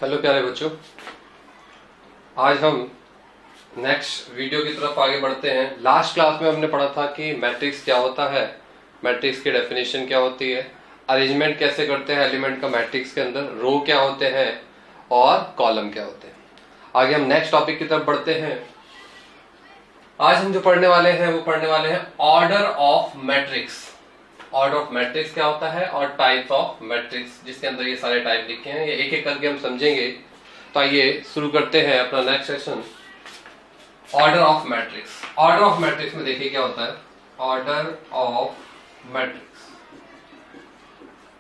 Hello प्यारे बच्चों, आज हम नेक्स्ट वीडियो की तरफ आगे बढ़ते हैं। लास्ट क्लास में हमने पढ़ा था कि मैट्रिक्स क्या होता है, मैट्रिक्स की डेफिनेशन क्या होती है, अरेंजमेंट कैसे करते हैं एलिमेंट का मैट्रिक्स के अंदर, रो क्या होते हैं और कॉलम क्या होते हैं। आगे हम नेक्स्ट टॉपिक की तरफ बढ़ते हैं। आज हम जो पढ़ने वाले हैं वो पढ़ने वाले हैं order of matrix. Order of matrix क्या होता है और टाइप्स ऑफ मैट्रिक्स, जिसके अंदर ये सारे टाइप लिखे हैं, ये एक एक करके हम समझेंगे। तो आइए शुरू करते हैं अपना next section, order of matrix. Order of matrix में देखिए क्या होता है। Order of matrix,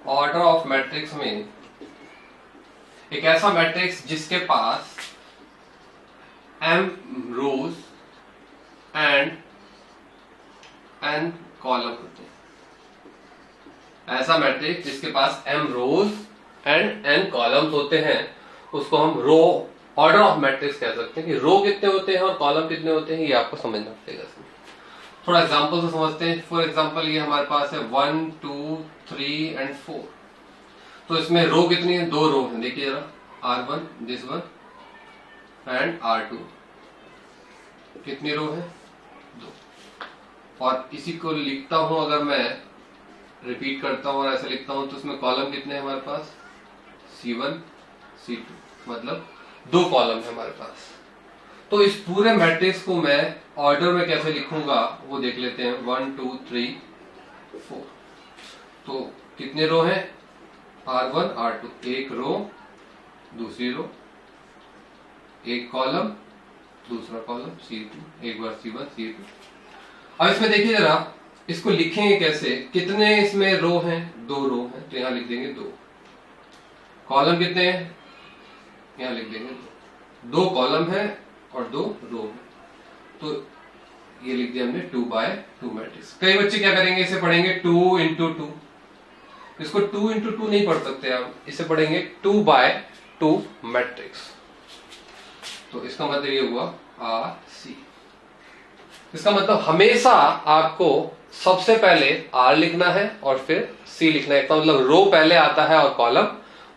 order of matrix में एक ऐसा मैट्रिक्स जिसके पास m rows and n column होते हैं। ऐसा मैट्रिक्स जिसके पास m rows and n columns होते हैं उसको हम रो ऑर्डर ऑफ मैट्रिक्स कह सकते हैं। कि रो कितने होते हैं और कॉलम कितने होते हैं ये आपको समझना पड़ेगा। थोड़ा एग्जांपल से समझते हैं। फॉर एग्जांपल ये हमारे पास है 1 2 3 एंड 4। तो इसमें रो कितनी है? 2 रो है। देखिए जरा, R1 this one and R2। कितनी रो है? 2। और इसी को लिखता हूं, अगर मैं रिपीट करता हूं और ऐसे लिखता हूं तो इसमें कॉलम कितने हैं हमारे पास? C1 C2, मतलब 2 कॉलम है हमारे पास। तो इस पूरे मैट्रिक्स को मैं ऑर्डर में कैसे लिखूंगा वो देख लेते हैं। 1 2 3 4। तो कितने रो हैं? R1 R2, एक रो, दूसरी रो, एक कॉलम, दूसरा कॉलम C2, एक बार C1 C2। अब इसमें देखिए जरा, इसको लिखेंगे कैसे? कितने इसमें रो हैं? 2 रो हैं, तो यहां लिख देंगे 2। कॉलम कितने हैं? यहां लिख देंगे 2 कॉलम है और 2 रो है। तो ये लिख दिया हमने 2 बाय 2 मैट्रिक्स। कई बच्चे क्या करेंगे, इसे पढ़ेंगे 2 इंटू 2। इसको 2 इंटू 2 नहीं पढ़ सकते आप, इसे पढ़ेंगे 2 बाय 2 मैट्रिक्स। तो इसका मतलब ये हुआ RC। इसका मतलब हमेशा आपको सबसे पहले R लिखना है और फिर C लिखना है। इसका मतलब रो पहले आता है और कॉलम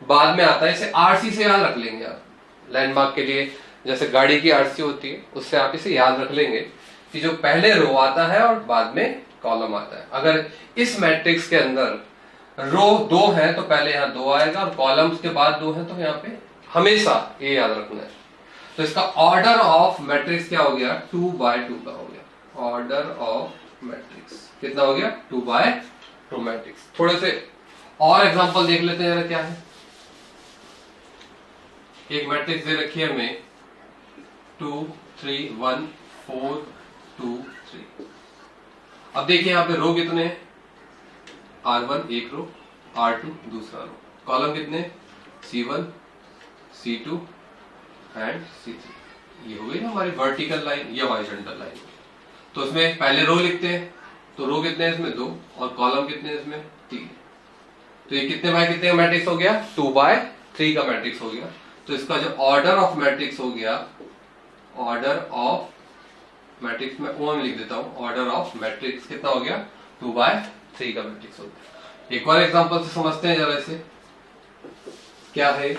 बाद में आता है। इसे RC से याद रख लेंगे आप लैंडमार्क के लिए। जैसे गाड़ी की RC होती है, उससे आप इसे याद रख लेंगे कि जो पहले रो आता है और बाद में कॉलम आता है। अगर इस मैट्रिक्स के अंदर रो 2 है तो पहले यहाँ 2 आएगा और कॉलम्स के बाद 2 है, तो यहाँ पे हमेशा ये याद रखना है। तो इसका ऑर्डर ऑफ मैट्रिक्स क्या हो गया? 2 बाय 2 का हो गया। ऑर्डर ऑफ मैट्रिक्स कितना हो गया? 2 बाय 2 मैट्रिक्स। थोड़े से और एग्जांपल देख लेते हैं क्या है। एक मैट्रिक्स दे रखी है हमें 2 3 1 4 2 3। अब देखिए यहाँ पे रो कितने हैं? R1 एक रो, R2 दूसरा रो, कॉलम कितने? C1 C2 and C3। ये हो गई ना हमारी वर्टिकल लाइन या हॉरिजॉन्टल लाइन। तो इसमें पहले रो लिखते हैं, तो रो कितने हैं इसमें? 2, और कॉलम कितने हैं इसमें? 3। तो ये कितने बाय कितने का मैट्रिक्स हो गया? 2 बाय 3 का मैट्रिक्स हो गया। तो इसका जो ऑर्डर ऑफ मैट्रिक्स हो गया, ऑर्डर ऑफ मैट्रिक्स में ओ में लिख देता हूं। ऑर्डर ऑफ मैट्रिक्स कितना हो गया? 2 बाय 3 का मैट्रिक्स हो गया। एक और एग्जांपल से समझते हैं जरा इसे। क्या है?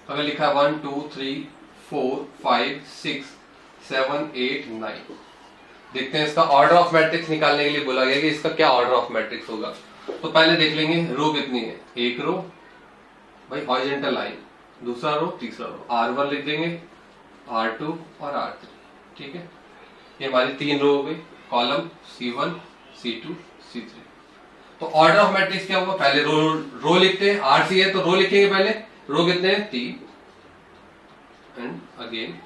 अगर लिखा 1 2 3 4 5 6 7 8 9। देखते हैं इसका ऑर्डर ऑफ मैट्रिक्स निकालने के लिए बोला गया कि इसका क्या ऑर्डर ऑफ मैट्रिक्स होगा। तो पहले देख लेंगे रो कितनी है। एक रो भाई हॉरिजॉन्टल लाइन, दूसरा रो, तीसरा रो। R1 लिख देंगे, R2 और R3। ठीक है, ये हमारी 3 रो हो गई। Column C1 C2 C3। तो ऑर्डर ऑफ मैट्रिक्स क्या हुआ? पहले रो लिखते हैं। RC है तो रो लिखेंगे पहले। रो कितने हैं? 3 and again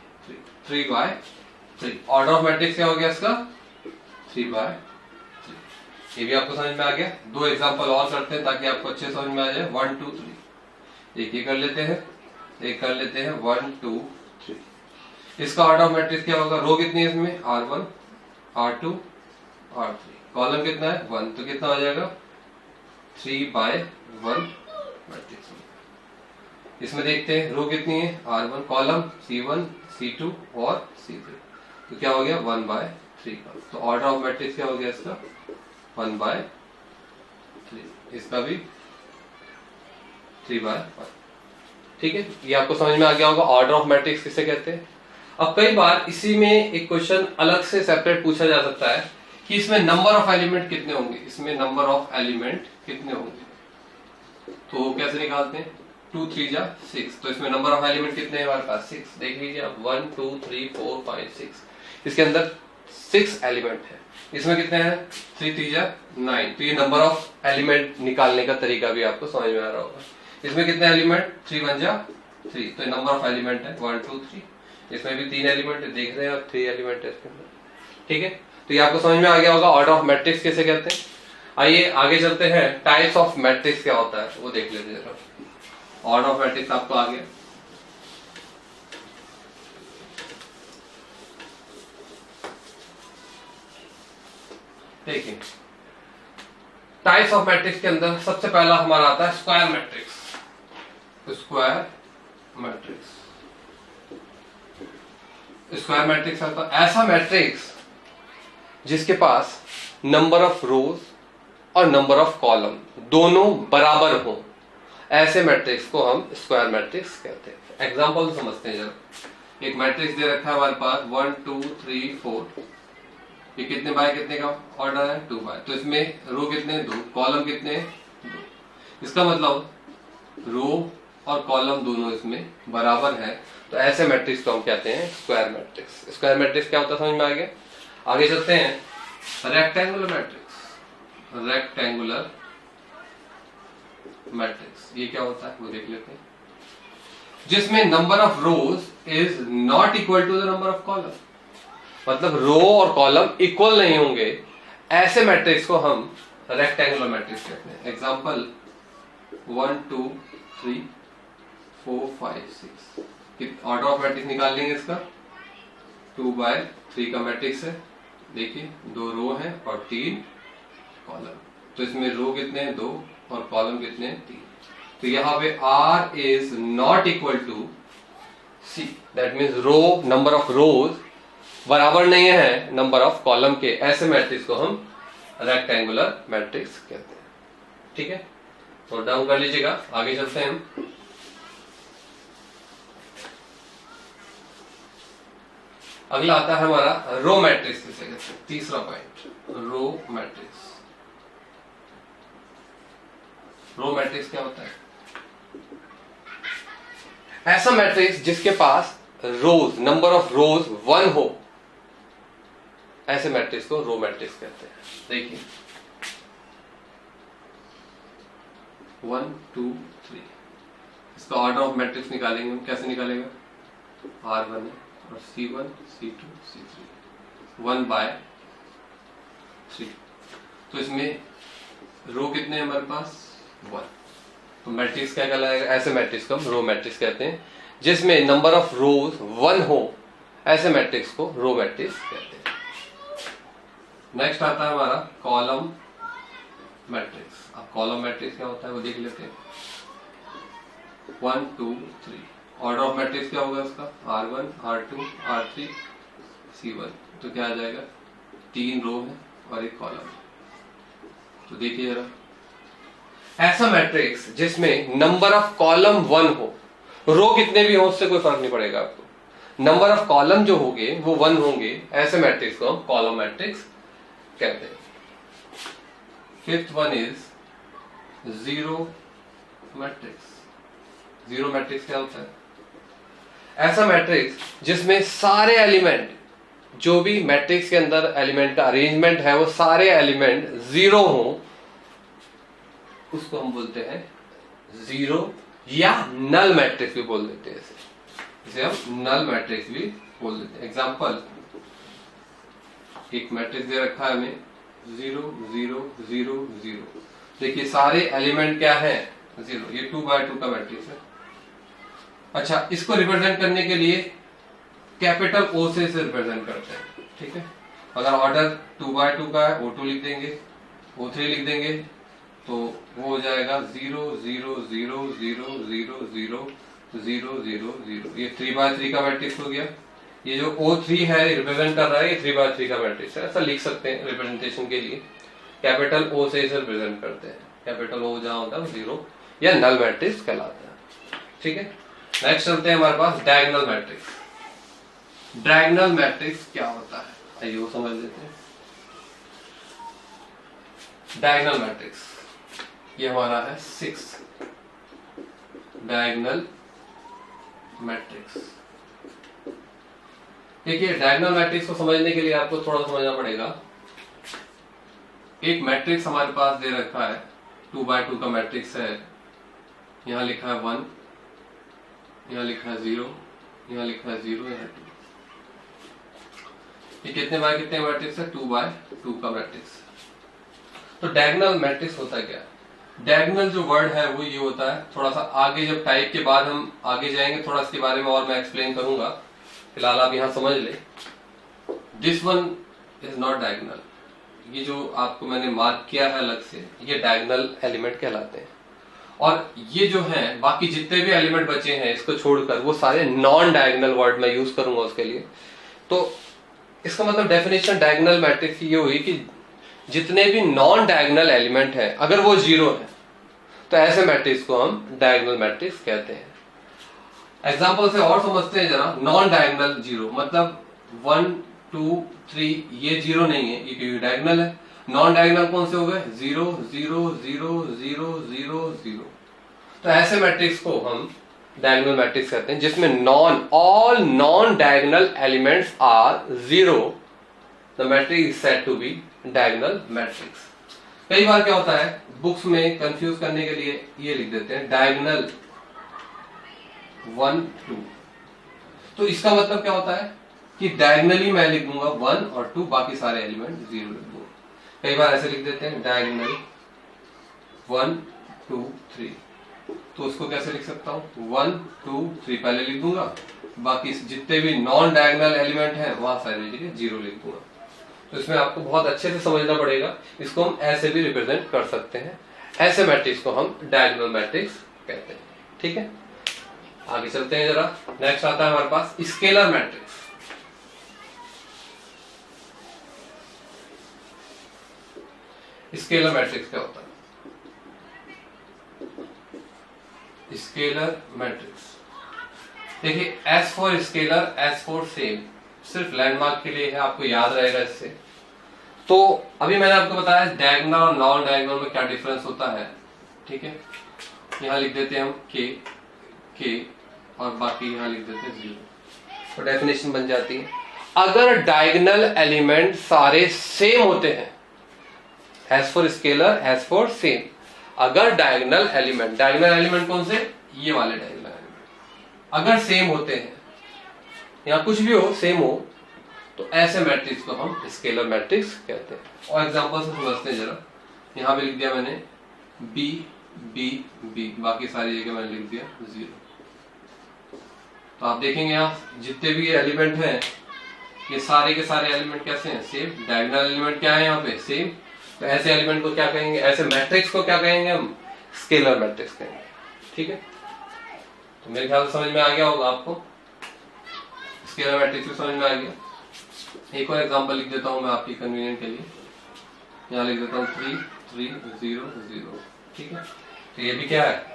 3 by 3। Order of matrix क्या हो गया इसका? 3 बाय 3। ये भी आपको समझ में आ गया। 2 एग्जांपल और करते हैं ताकि आपको अच्छे समझ में आ जाए। 1 2 3। एक ये कर लेते हैं, एक कर लेते हैं 1 2 3। इसका ऑर्डर ऑफ मैट्रिक्स क्या होगा? रो कितनी है इसमें? R1 R2 R3। कॉलम कितना है? 1। तो कितना हो जाएगा? 3 बाय 1 मैट्रिक्स। इसमें देखते हैं रो कितनी है? R1, कॉलम C1 C2 और C3। तो क्या हो गया? 1 बाय 3 का। तो ऑर्डर ऑफ मैट्रिक्स क्या हो गया इसका? 1 बाय 3। इसका भी 3 बाय 5। ठीक है, ये आपको समझ में आ गया होगा ऑर्डर ऑफ मैट्रिक्स किसे कहते हैं। अब कई बार इसी में एक क्वेश्चन अलग से सेपरेट पूछा जा सकता है कि इसमें नंबर ऑफ एलिमेंट कितने होंगे, इसमें नंबर ऑफ एलिमेंट कितने होंगे, तो कैसे निकालते हैं, 2 3 जा 6, तो इसमें नंबर ऑफ एलिमेंट कितने हैं हमारे पास 6, देख लीजिए आप 1 2 3 4 5 6, इसके अंदर 6 एलिमेंट है, इसमें कितने हैं 3 3 जा 9, तो ये नंबर ऑफ एलिमेंट निकालने का तरीका भी आपको समझ में आ रहा होगा। इसमें कितने एलिमेंट 3 1 जा 3, तो नंबर ऑफ एलिमेंट है 1 2 3, इसमें भी 3 एलिमेंट है, देख रहे हैं आप 3 एलिमेंट है इसके अंदर, ठीक है, तो ये आपको समझ में आ गया होगा ऑर्डर ऑफ मैट्रिक्स किसे कहते हैं। आइए आगे चलते हैं, टाइप्स ऑफ मैट्रिक्स क्या होता है वो देख लेते हैं। ऑर्डर ऑफ मैट्रिक्स आपको आ गया, देखिए टाइप्स ऑफ मैट्रिक्स के अंदर सबसे पहला हमारा आता है square matrix. Square matrix, square matrix आता है ऐसा मैट्रिक्स जिसके पास नंबर ऑफ रोज और नंबर ऑफ कॉलम दोनों बराबर हो, ऐसे मैट्रिक्स को हम स्क्वायर मैट्रिक्स कहते हैं। एग्जांपल समझते हैं जरा। एक मैट्रिक्स दे रखा है हमारे पास 1 2 3 4, ये कितने बाय कितने का ऑर्डर है 2 बाय, तो इसमें रो कितने 2, कॉलम कितने 2, इसका मतलब रो और कॉलम दोनों इसमें बराबर है, तो ऐसे मैट्रिक्स को हम कहते हैं स्क्वायर मैट्रिक्स। स्क्वायर मैट्रिक्स क्या होता है समझ में आ गया। आगे चलते हैं रेक्टेंगुलर मैट्रिक्स। रेक्टेंगुलर मैट्रिक्स ये क्या होता है वो देख लेते हैं, जिसमें number of rows is not equal to the number of column, मतलब रो और कॉलम इक्वल नहीं होंगे, ऐसे मैट्रिक्स को हम रेक्टेंगुलर मैट्रिक्स कहते हैं। एग्जांपल 1 2 3 4 5 6, ऑर्डर ऑफ मैट्रिक्स निकाल लेंगे इसका, 2 बाय 3 का मैट्रिक्स है, देखिए 2 रो है और 3 कॉलम, तो इसमें रो कितने हैं 2 और कॉलम कितने हैं 3, तो यहाँ पे R is not equal to C, that means row number of rows बराबर नहीं है नंबर ऑफ कॉलम के, ऐसे मैट्रिक्स को हम रेक्टेंगुलर मैट्रिक्स कहते हैं, ठीक है, नोट डाउन कर लीजिएगा। आगे चलते हैं हम, अगला आता है हमारा रो मैट्रिक्स किसे कहते हैं, तीसरा point row matrix. Row matrix क्या होता है, ऐसा मैट्रिक्स जिसके पास रोज नंबर ऑफ रोज 1 हो, ऐसे मैट्रिक्स को रो मैट्रिक्स कहते हैं। देखिए 1 2 3, इसका ऑर्डर ऑफ मैट्रिक्स निकालेंगे हम, कैसे निकालेंगे, R1 है और C1 C2 C3 1 बाय 3, तो इसमें रो कितने हैं हमारे पास 1, तो मैट्रिक्स क्या कहलाएगा, ऐसे मैट्रिक्स को हम रो मैट्रिक्स कहते हैं, जिसमें नंबर ऑफ रोज 1 हो, ऐसे मैट्रिक्स को रो मैट्रिक्स कहते हैं। नेक्स्ट आता है हमारा कॉलम मैट्रिक्स। अब कॉलम मैट्रिक्स क्या होता है वो देख लेते हैं। 1 2 3, ऑर्डर ऑफ मैट्रिक्स क्या होगा इसका, R1 R2 R3 C1, तो क्या आ जाएगा, 3 रो है और 1 कॉलम, तो देखिए जरा, ऐसा मैट्रिक्स जिसमें नंबर ऑफ कॉलम 1 हो, रो कितने भी हो उससे कोई फर्क नहीं पड़ेगा आपको, नंबर ऑफ कॉलम जो होंगे वो 1 होंगे, ऐसे मैट्रिक्स को हम कॉलम मैट्रिक्स कहते हैं। Fifth one is zero matrix. Zero matrix क्या होता है, ऐसा मैट्रिक्स जिसमें सारे एलिमेंट, जो भी मैट्रिक्स के अंदर एलिमेंट का अरेंजमेंट है वो सारे एलिमेंट 0 हो, उसको हम बोलते हैं जीरो या नल मैट्रिक्स भी बोल देते हैं, इसे हम नल मैट्रिक्स भी बोल देते हैं। एग्जांपल, एक मैट्रिक्स दे रखा है हमें 0 0 0 0, देखिए सारे एलिमेंट क्या है 0, ये 2 बाय 2 का मैट्रिक्स है। अच्छा, इसको रिप्रेजेंट करने के लिए कैपिटल O से इसे रिप्रेजेंट करते हैं, ठीक है। अगर ऑर्डर 2 बाय 2 का है, O2 लिख देंगे, O3 लिख देंगे, तो वो हो जाएगा 0 0 0 0 0 0 0 0 0, ये 3 बाय 3 का मैट्रिक्स हो गया। ये जो O3 है रिप्रेजेंट कर रहा है, ये 3 बाय 3 का मैट्रिक्स है, ऐसा लिख सकते हैं रिप्रेजेंटेशन के लिए। कैपिटल O से इसे रिप्रेजेंट करते हैं, कैपिटल O जहां होता है 0 या नल मैट्रिक्स कहलाता है, ठीक है। नेक्स्ट चलते हैं हमारे पास डायगोनल मैट्रिक्स। डायगोनल मैट्रिक्स क्या होता है, आइए वो समझ लेते हैं। डायगोनल मैट्रिक्स ये हमारा है 6 डायगोनल मैट्रिक्स। देखिए डायगोनल मैट्रिक्स को समझने के लिए आपको थोड़ा समझना पड़ेगा। एक मैट्रिक्स हमारे पास दे रखा है, 2 by 2 का मैट्रिक्स है। यहां लिखा है 1, यहां लिखा है 0, यहां लिखा है 0, यहां 2। ये कितने बाय कितने मैट्रिक्स है, 2 by 2 का मैट्रिक्स। तो डायगोनल मैट्रिक्स होता क्या है? डायगोनल जो वर्ड है वो ये होता है, थोड़ा सा आगे जब टाइप के बाद हम आगे जाएंगे थोड़ा इसके बारे में और मैं एक्सप्लेन करूंगा, फिलहाल आप यहां समझ ले। This one is not diagonal. ये जो आपको मैंने मार्क किया है अलग से, ये डायगोनल एलिमेंट कहलाते हैं। और ये जो है बाकी जितने भी एलिमेंट बचे हैं इसको छोड़कर वो सारे नॉन डायगोनल वर्ड मैं यूज करूंगा उसके लिए। तो इसका मतलब डेफिनेशन डायगोनल मैट्रिक्स की ये हुई कि जितने भी नॉन डायगोनल एलिमेंट है अगर वो 0 है तो ऐसे मैट्रिक्स को हम डायगोनल मैट्रिक्स कहते हैं। एग्जांपल से और समझते हैं जरा। नॉन डायगोनल 0 मतलब 1 2 3 ये 0 नहीं है, ये क्योंकि डायगोनल है। नॉन डायगोनल कौन से हो गए, 0 0 0 0 0 0। तो ऐसे मैट्रिक्स को हम डायगोनल मैट्रिक्स कहते हैं जिसमें all non diagonal elements are 0। The matrix is said to be diagonal matrix. कई बार क्या होता है बुक्स में कंफ्यूज करने के लिए ये लिख देते हैं डायगोनल 1 2। तो इसका मतलब क्या होता है कि डायगोनली मैं लिख दूंगा 1 और 2, बाकी सारे एलिमेंट 0 लिख दूंगा। कई बार ऐसे लिख देते हैं डायगोनल 1 2 3। तो उसको कैसे लिख सकता हूं, 1 2 3 पहले लिख दूंगा, बाकी जितने भी नॉन डायगोनल एलिमेंट हैं वहां सारी जगह 0 लिख दूंगा। तो इसमें आपको बहुत अच्छे से समझना पड़ेगा। इसको हम ऐसे भी रिप्रेजेंट कर सकते हैं। ऐसे मैट्रिक्स को हम डायगोनल मैट्रिक्स कहते हैं। ठीक है, आगे चलते हैं जरा। नेक्स्ट आता है हमारे पास स्केलर मैट्रिक्स। स्केलर मैट्रिक्स क्या होता है? स्केलर मैट्रिक्स देखिए, S for scalar, S for same, सिर्फ लैंडमार्क के लिए है, आपको याद रहेगा इससे। तो अभी मैंने आपको बताया डायगोनल और नॉन डायगोनल में क्या डिफरेंस होता है। ठीक है, यहां लिख देते हैं हम के और बाकी यहां लिख देते हैं 0। तो डेफिनेशन बन जाती है, अगर डायगोनल एलिमेंट सारे सेम होते हैं, S for scalar S for same, अगर डायगोनल एलिमेंट कौन से, ये वाले डायगोनल एलिमेंट अगर सेम होते हैं या कुछ भी हो सेम हो, तो ऐसे मैट्रिक्स को हम स्केलर मैट्रिक्स कहते हैं। और एग्जांपल से समझते हैं जरा। यहां पे लिख दिया मैंने बी बी बी, बाकी सारी जगह मैंने लिख दिया 0। तो आप देखेंगे यहां जितने भी एलिमेंट हैं ये सारे के सारे एलिमेंट कैसे हैं, सेम। डायगोनल एलिमेंट क्या है यहाँ पे, सेम। तो ऐसे एलिमेंट को क्या कहेंगे, ऐसे मैट्रिक्स को क्या कहेंगे हम, स्केलर मैट्रिक्स कहेंगे। ठीक है, तो मेरे ख्याल से समझ में आ गया होगा आपको, स्केलर मैट्रिक्स भी समझ में आ गया। एक और एग्जांपल लिख देता हूं मैं आपकी कन्वीनियंट के लिए। यहां लिख देता हूं 3 3 0 0। ठीक है, तो ये भी क्या है,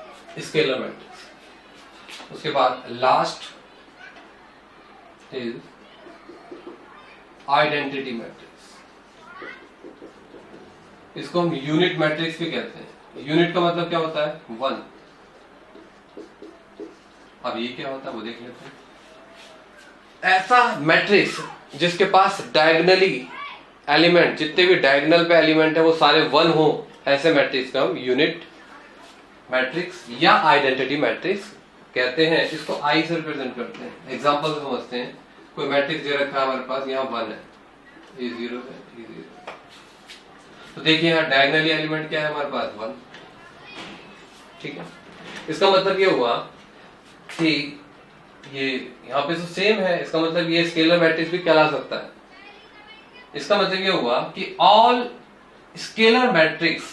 स्केलर मैट्रिक्स। उसके बाद लास्ट इज आइडेंटिटी मैट्रिक्स। इसको हम यूनिट मैट्रिक्स भी कहते हैं। यूनिट का मतलब क्या होता है, 1। अब ये क्या होता है वो देख लेते हैं। ऐसा मैट्रिक्स जिसके पास डायगोनली एलिमेंट, जितने भी डायगोनल पे एलिमेंट है वो सारे 1 हो, ऐसे मैट्रिक्स का हम यूनिट मैट्रिक्स या आइडेंटिटी मैट्रिक्स कहते हैं। इसको आई से रिप्रेजेंट करते हैं। एग्जांपल से समझते हैं। कोई मैट्रिक्स दे रखा है हमारे पास, यहाँ 1 है, ये 0 है, ये 0। तो देखिए यहाँ डायगोनली एलिमेंट क्या है हमारे पास, 1। ठीक है, इसका मतलब ये हुआ कि ये यहाँ पे तो सेम है, इसका मतलब ये स्केलर मैट्रिक्स भी कहला सकता है। इसका मतलब ये हुआ कि ऑल स्केलर मैट्रिक्स,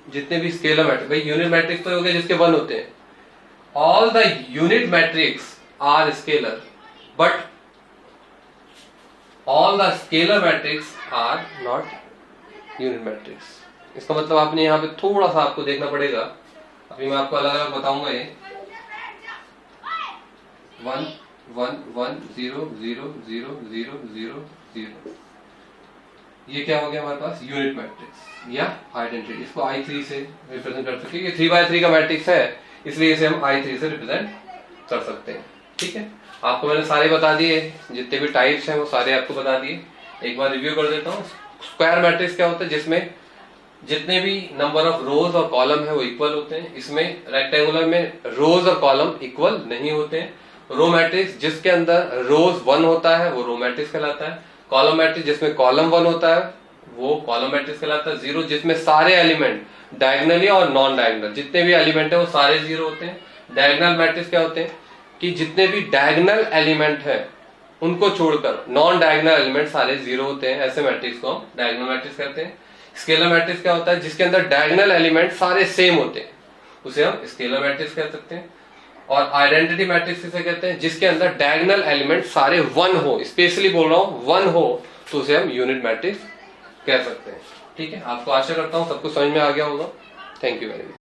जितने भी स्केलर मैट्रिक्स, भाई यूनिट मैट्रिक्स तो हो गए जिसके 1 होते हैं, all the unit matrix are scalar but all the scalar matrix are not unit matrix. इसका मतलब आपने यहाँ पे थोड़ा सा आपको देखना पड़ेगा। अभी मैं आपको अलग अलग बताऊंगा ये। 1 1 1 0 0 0 0 0 0। ये क्या हो गया हमारे पास? यूनिट मैट्रिक्स या आइडेंटिटी। इसको I3 से रिप्रेजेंट कर सकते हैं। ये 3x3 का मैट्रिक्स है, इसलिए इसे हम I3 से रिप्रेजेंट कर सकते हैं। ठीक है, आपको मैंने सारे बता दिए, जितने भी टाइप्स हैं वो सारे आपको बता दिए। एक बार रिव्यू कर देता हूँ। स्क्वायर मैट्रिक्स क्या होता है? जिसमें जितने भी नंबर ऑफ रोज और कॉलम है वो इक्वल होते हैं। इसमें रेक्टेंगुलर में रोज और कॉलम इक्वल नहीं होते हैं। रो मैट्रिक्स जिसके अंदर रोज 1 होता है वो रो मैट्रिक्स कहलाता है। कॉलम मैट्रिक्स जिसमें कॉलम 1 होता है वो कॉलम मैट्रिक्स कहलाता है। जीरो जिसमें सारे एलिमेंट डायगनली और नॉन डायगनल जितने भी एलिमेंट है वो सारे जीरो होते हैं। डायगनल मैट्रिक्स क्या होते हैं कि जितने भी डायगनल एलिमेंट है उनको छोड़कर नॉन डायगनल एलिमेंट सारे जीरो होते हैं। ऐसे मैट्रिक्स को हम डायगनल मैट्रिक्स कहते हैं। स्केलर मैट्रिक्स क्या होता है? जिसके अंदर डायगनल एलिमेंट सारे सेम होते हैं, उसे हम स्केलर मैट्रिक्स कह सकते हैं। और आइडेंटिटी मैट्रिक्स किसे कहते हैं? जिसके अंदर डायगनल एलिमेंट सारे 1 हो, स्पेशली बोल रहा हूं 1 हो, तो उसे हम यूनिट मैट्रिक्स कह सकते हैं। ठीक है, आपको आशा करता हूं सबको समझ में आ गया होगा। Thank you very much.